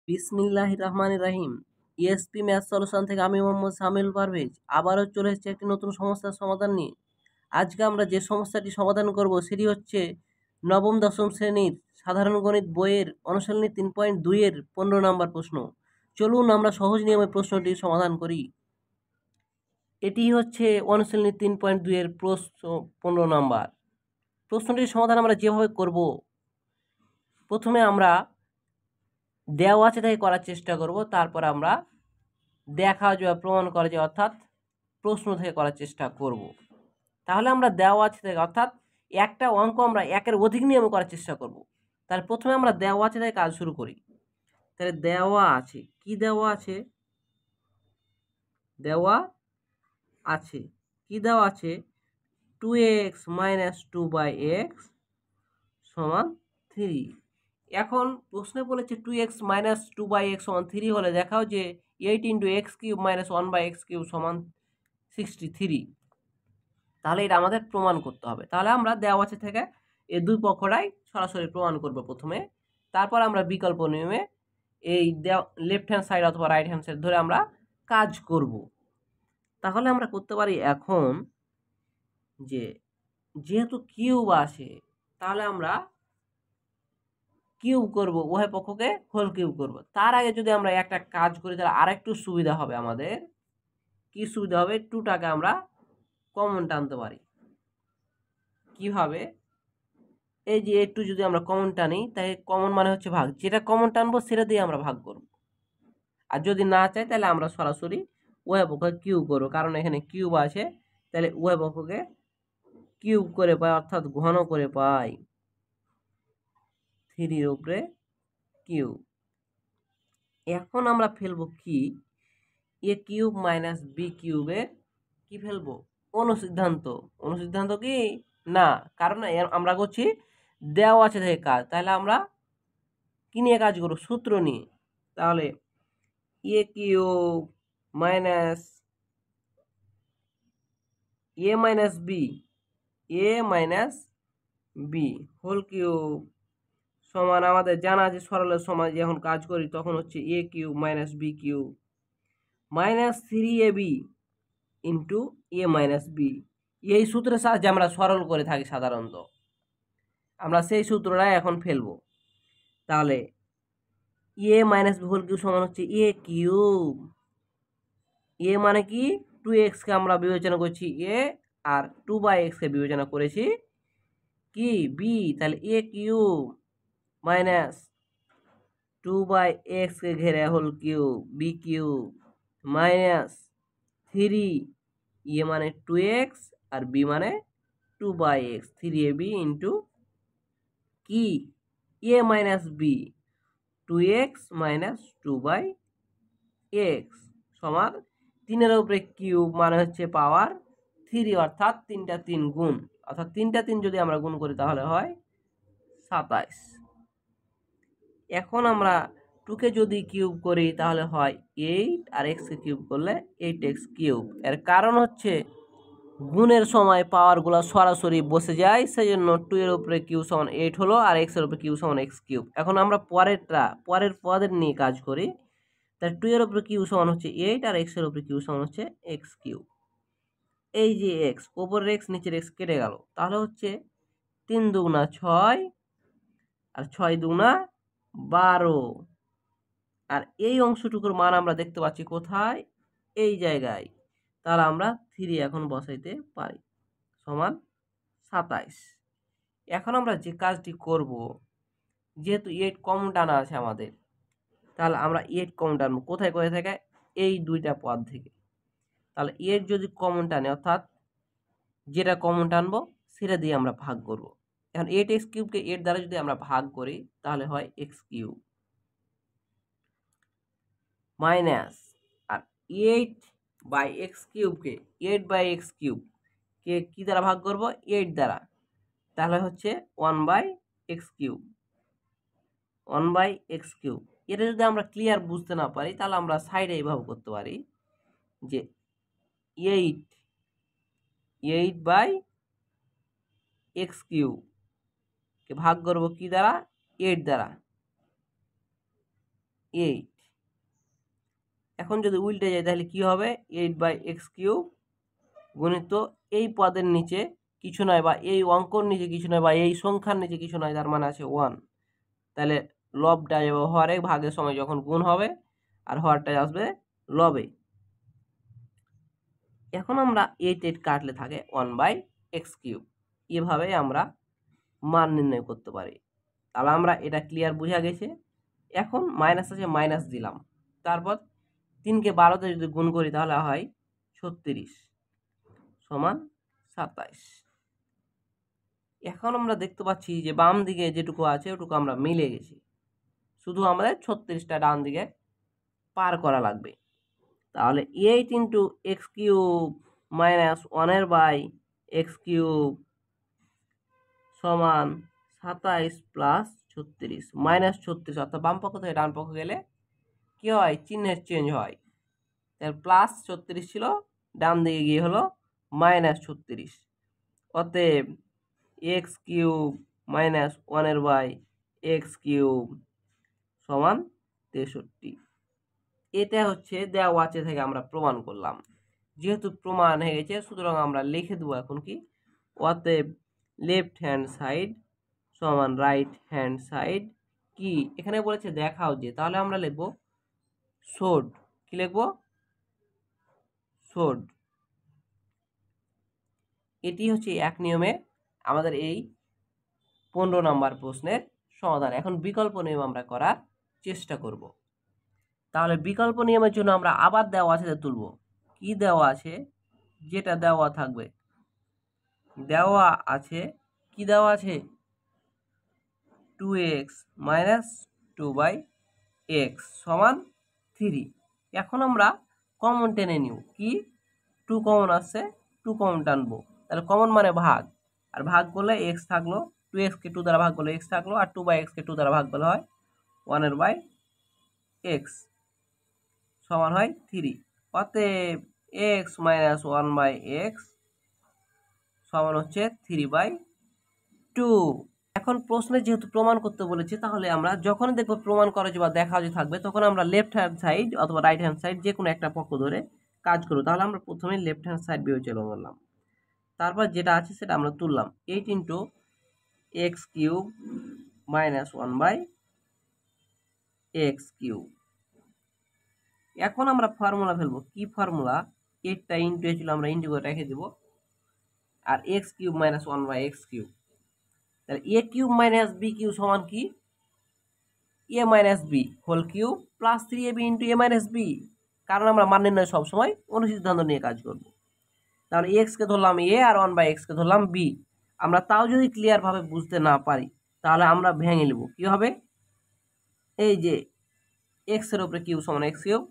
বিসমিল্লাহির রহমানির রহিম। ESP math solution থেকে আমি মোহাম্মদ সামিউল পারভেজ আবারও চলে এসেছি একটি নতুন সমস্যার সমাধান নিয়ে। আজকে আমরা যে সমস্যাটি সমাধান করব সেটি হচ্ছে নবম দশম শ্রেণীর সাধারণ গণিত বইয়ের অনুশীলনী 3.2 এর 15 নম্বর প্রশ্ন। চলুন আমরা সহজ নিয়মে প্রশ্নটি সমাধান করি। এটি হচ্ছে অনুশীলনী 3.2 এর প্রশ্ন 15 নম্বর। প্রশ্নটির সমাধান আমরা যেভাবে করব, প্রথমে আমরা দেওয়া আছে তাই করার চেষ্টা করব, তারপর আমরা দেখা যায় প্রমাণ করা যায় অর্থাৎ প্রশ্ন থেকে করার চেষ্টা করব। তাহলে আমরা দেওয়া আছে থেকে অর্থাৎ একটা অঙ্ক আমরা একের অধিক নিয়মে করার চেষ্টা করব। তাহলে প্রথমে আমরা দেওয়া আছে থেকে কাজ শুরু করি। তাহলে দেওয়া আছে, কি দেওয়া আছে? দেওয়া আছে, কি দেওয়া আছে? 2x - 2/x সমান 3। এখন প্রশ্নে বলেছে 2x - 2/x সমান 3 হলে দেখাও যে 8 × x³ - 1/x³ সমান 63। তাহলে এটা আমাদের প্রমাণ করতে হবে। তাহলে আমরা দেওয়া আছে থেকে এই দুই পক্ষটাই সরাসরি প্রমাণ করব প্রথমে, তারপর আমরা বিকল্প নিয়মে এই লেফট হ্যান্ড সাইড অথবা রাইট হ্যান্ড সাইড ধরে আমরা কাজ করব। তাহলে আমরা করতে পারি এখন যে যেহেতু কিউব আসে, তাহলে আমরা কিউব করব, উভয় পক্ষকে হোল কিউব করব। তার আগে যদি আমরা একটা কাজ করি তাহলে আরেকটু সুবিধা হবে আমাদের। কি সুবিধা হবে? 2টাকে আমরা কমন টানতে পারি। কিভাবে? এই যে একটু যদি আমরা কমন টানি, তাই কমন মানে হচ্ছে ভাগ, যেটা কমন টানবো সেটা দিয়ে আমরা ভাগ করব। আর যদি না চাই তাহলে আমরা সরাসরি উভয় পক্ষকে কিউব করবো, কারণ এখানে কিউব আছে। তাহলে উভয় পক্ষকে কিউব করে পাই অর্থাৎ ঘন করে পাই 3 উপরে কিউব। এখন আমরা ফেলবো কি? a কিউব মাইনাস বি কিউবের কি ফেলবো? অনুসিদ্ধান্ত। অনুসিদ্ধান্ত কি? না, কারণ আমরা করছি দেওয়া আছে থেকে কাজ, তাহলে আমরা কি নিয়ে কাজ করবো? সূত্র নিয়ে। তাহলে a cube minus a minus b whole cube সমান, আমাদের জানা আছে সরলের সময় যখন কাজ করি তখন হচ্ছে a cube minus b cube minus 3ab into a minus b. এই সূত্রের সাহায্যে আমরা সরল করে থাকি সাধারণত, আমরা সেই সূত্রটাই এখন ফেলবো। তাহলে a minus b whole cube সমান হচ্ছে a কিউব। a মানে কি? 2x কে আমরা বিবেচনা করছি a, আর 2/x কে বিবেচনা করেছি কি? b। তাহলে a কিউব মাইনাস 2/x কে ঘেরে whole cube b cube minus 3, a মানে 2x আর b মানে 2/x, 3ab ইন্টু কি? a minus b 2x minus 2/x সমান 3-এর উপরে কিউব মানে হচ্ছে পাওয়ার 3, অর্থাৎ 3টা 3 গুণ, অর্থাৎ 3টা 3 যদি আমরা গুণ করি তাহলে হয় 27। এখন আমরা 2কে যদি কিউব করি তাহলে হয় 8, আর x কে কিউব করলে 8x কিউব। এর কারণ হচ্ছে গুণের সময় পাওয়ারগুলো সরাসরি বসে যায়, সেই জন্য 2 এর উপরে কিউ সমান 8 হলো, আর x এর উপরে কিউ সমান x কিউব। এখন আমরা পরের পদের নিয়ে কাজ করি। তাহলে 2 এর উপরে কিউ সমান হচ্ছে 8, আর x এর উপরে কিউ সমান হচ্ছে x কিউব। এই যে x, উপরের x নিচের x কেটে গেল, তাহলে হচ্ছে 3 দুগুণা 6 আর 6 দুগুণা 12। আর এই অংশটুকুর মান আমরা দেখতে পাচ্ছি কোথায়? এই জায়গায়। তাহলে আমরা 3 এখন বসাইতে পারি, সমান 27। এখন আমরা যে কাজটি করব, যেহেতু 8 কমন টানা আছে আমাদের, তাহলে আমরা 8 কমন টানবো কোথায় থেকে? এই দুইটা পদ থেকে। তাহলে 8 যদি কমন টানে, অর্থাৎ যেটা কমন টানবো সেটা দিয়ে আমরা ভাগ করব। এখন 8x কিউবকে 8 দ্বারা যদি আমরা ভাগ করি তাহলে হয় x কিউব মাইনাস, আর 8/x কিউবকে 8/x কিউব কে কি দ্বারা ভাগ করব? 8 দ্বারা, তাহলে হচ্ছে 1/x কিউব 1/x কিউব। এটা যদি আমরা ক্লিয়ার বুঝতে না পারি তাহলে আমরা সাইডে এইভাবে করতে পারি যে 8/x কিউব কে ভাগ করব কি দ্বারা? 8 দ্বারা। 8। এখন যদি উল্টে যায় তাহলে কি হবে, 8/x³ গুণিত এই পদের নিচে কিছু নয় বা এই অঙ্কর নিচে কিছু নয় বা এই সংখ্যার নিচে কিছু নয়, তার মানে আছে 1। তাহলে লবটা যাবে হরে, ভাগের সময় যখন গুণ হবে আর হরটা আসবে লবে। এখন আমরা 8 কাটলে থাকে 1/x³। এভাবে আমরা মান নির্ণয় করতে পারি। তাহলে আমরা এটা ক্লিয়ার বোঝা গেছে। এখন মাইনাস আছে, মাইনাস দিলাম, তারপর 3কে 12তে যদি গুণ করি তাহলে হয় 36 সমান 27। এখন আমরা দেখতে পাচ্ছি যে বাম দিকে যেটুকু আছে ওটুকু আমরা মিলে গেছি, শুধু আমাদের 36টা ডান দিকে পার করা লাগবে। তাহলে 8 × x³ মাইনাস 1/x³ সমান 27 প্লাস 36 মাইনাস 36, অর্থাৎ বাম পক্ষ থেকে ডান পক্ষ গেলে কি হয়, চিহ্নের চেঞ্জ হয়। তাহলে প্লাস 36 ছিল, ডান দিকে গিয়ে হলো মাইনাস 36। অতএব x³ মাইনাস 1/x³ সমান 63। এটা হচ্ছে দেওয়া আছে থেকে আমরা প্রমাণ করলাম। যেহেতু প্রমাণ হয়ে গেছে সুতরাং আমরা লিখে দেবো এখন কি, অতএব লেফট হ্যান্ড সাইড সমান রাইট হ্যান্ড সাইড কি, এখানে বলেছে দেখাও যে, তাহলে আমরা লিখবো শোড। কি লিখবো, শোড। এটি হচ্ছে এক নিয়মে আমাদের এই 15 নম্বর প্রশ্নের সমাধান। এখন বিকল্প নিয়ম আমরা করার চেষ্টা করব। তাহলে বিকল্প নিয়মের জন্য আমরা আবার দেওয়া আছে তুলব। কি দেওয়া আছে, যেটা দেওয়া থাকবে, দেওয়া আছে কি দেওয়া আছে 2x মাইনাস 2/x সমান 3। এখন আমরা কমন টেনে নিব, কি 2 কমন আসছে, 2 কমন টানবো, তাহলে কমন মানে ভাগ, আর ভাগ করলে x থাকলো, 2x কে 2 দ্বারা ভাগ করলে x থাকলো, আর 2/x কে 2 দ্বারা ভাগ করলে হয় 1/x সমান হয় 3। অতএব x মাইনাস 1/x সমান হচ্ছে 3/2। এখন প্রশ্নে যেহেতু প্রমাণ করতে বলেছে, তাহলে আমরা যখন দেখবো প্রমাণ করা যে বা দেখা যে থাকবে, তখন আমরা লেফট হ্যান্ড সাইড অথবা রাইট হ্যান্ড সাইড যে কোনো একটা পক্ষ ধরে কাজ করবো। তাহলে আমরা প্রথমে লেফট হ্যান্ড সাইড বিবেচনা করলাম, তারপর যেটা আছে সেটা আমরা তুললাম, 8 × x³ মাইনাস 1/x³। এখন আমরা ফর্মুলা ফেলবো, কি ফর্মুলা, 8টা ইন্টু ছিল আমরা ইন্টু করে রেখে দেবো, আর x³ মাইনাস 1/x³, তাহলে a³ মাইনাস b³ সমান কি, a minus b whole cube plus 3ab into a minus b, কারণ আমরা মান নির্ণয় সবসময় অনুসিদ্ধান্ত নিয়ে কাজ করব। তাহলে x কে ধরলাম a আর 1/x কে ধরলাম b। আমরা তাও যদি ক্লিয়ার ভাবে বুঝতে না পারি তাহলে আমরা ভেঙে নেব। কি হবে, এই যে x এর উপরে কিউব সমান x কিউব,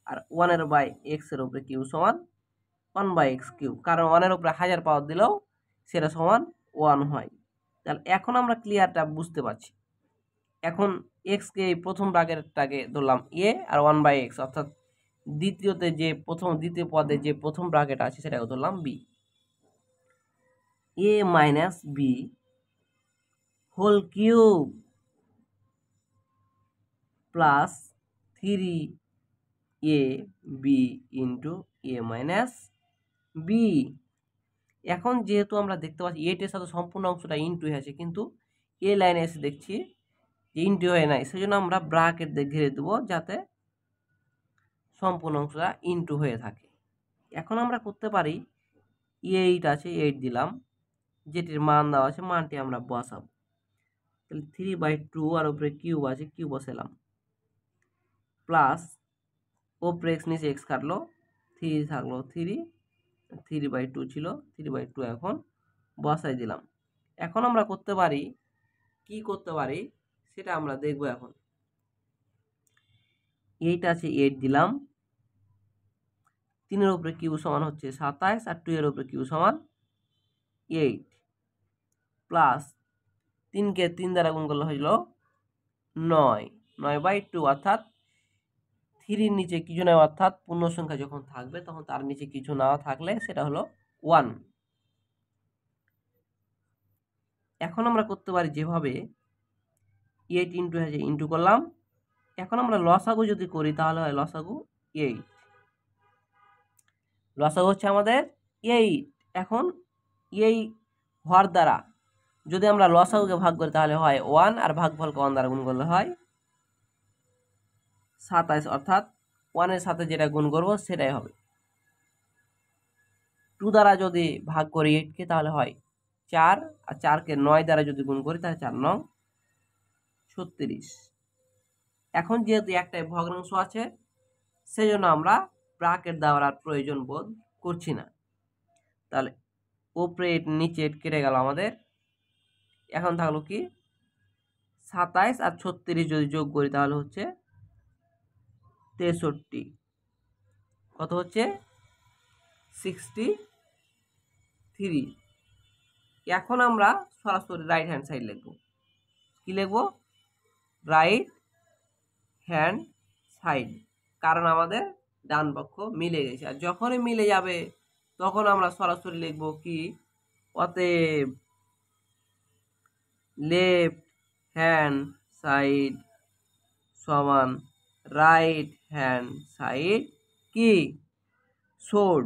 আর 1/x এর উপরে কিউব সমান 1/x³, কারণ 1 এর উপরে 1000 পাওয়ার দিলেও সেটা সমান 1 হয়। তাহলে এখন আমরা ক্লিয়ারটা বুঝতে পারছি। এখন x কে এই প্রথম ব্র্যাকেটটাকে ধরলাম a আর 1/x, অর্থাৎ দ্বিতীয়তে যে দ্বিতীয় পদে যে প্রথম ব্র্যাকেট আছে সেটাকে ধরলাম b। a minus b whole cube plus 3ab into a minus b। এখন যেহেতু আমরা দেখতে পাচ্ছি 8 এর সাথে সম্পূর্ণ অংশটা ইন্টু হয়ে আছে, কিন্তু এ লাইনে এসে দেখছি যে ইন্টু হয়ে নাই, সেজন্য আমরা ব্র্যাকেট দিয়ে ঘিরে দেবো যাতে সম্পূর্ণ অংশটা ইন্টু হয়ে থাকে। এখন আমরা করতে পারি 8 আছে, 8 দিলাম, যেটির মান দেওয়া আছে মানটি আমরা বসাবো। তাহলে 3/2 আর উপরে কিউব আছে, কিউব বসালাম, প্লাস ওপরে x নিচে x কাটলো, 3 থাকলো 3, 3/2 ছিল, 3/2 এখন বসাই দিলাম। এখন আমরা করতে পারি, কি করতে পারি সেটা আমরা দেখব। এখন 8 আছে, 8 দিলাম, 3 এর উপরে কিউ সমান হচ্ছে 27, আর 2 এর উপরে কিউ সমান 8, প্লাস 3 কে 3 দ্বারা গুণ করলে হইল 9, 9/2, অর্থাৎ 3 নিচে কিছু নয়, অর্থাৎ পূর্ণ সংখ্যা যখন থাকবে তখন তার নিচে কিছু না থাকলে সেটা হলো 1। এখন আমরা করতে পারি যেভাবে 8 ইন্টু আছে, ইন্টু করলাম, এখন আমরা লসাগু যদি করি তাহলে হয় লসাগু 8, লসাগু হচ্ছে আমাদের 8। এখন এই হর দ্বারা যদি আমরা লসাগুকে ভাগ করি তাহলে হয় 1, আর ভাগফলকে 1 দ্বারা গুণ করলে হয় 27, অর্থাৎ 1 এর সাথে যেটা গুণ করব সেটাই হবে। 2 দ্বারা যদি ভাগ করি 8 কে তাহলে হয় 4, আর 4 কে 9 দ্বারা যদি গুণ করি তাহলে 4 9 36। এখন যেহেতু একটাই ভগ্নাংশ আছে সেজন্য আমরা ব্র্যাকেট দেওয়ার আর প্রয়োজন বোধ করছি না। তাহলে উপরে 8 নিচে 8 কেটে গেল আমাদের। এখন থাকলো কি 27 আর 36 যদি যোগ করি তাহলে হচ্ছে 63। কত হচ্ছে 63। এখন আমরা সরাসরি রাইট হ্যান্ড সাইড লিখব। কি লিখব? রাইট হ্যান্ড সাইড, কারণ আমাদের ডান পক্ষ মিলে গেছে। আর যখনই মিলে যাবে তখন আমরা সরাসরি লিখব কি, অতএব লেফট হ্যান্ড সাইড সমান রাইট হ্যান্ড সাইড কি শোড।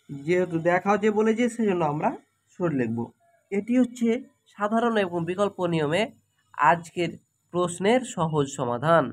যেহেতু দেখা যে বলেছে সেজন্য আমরা শোড লিখব। এটি হচ্ছে সাধারণ এবং বিকল্প নিয়মে আজকের প্রশ্নের সহজ সমাধান।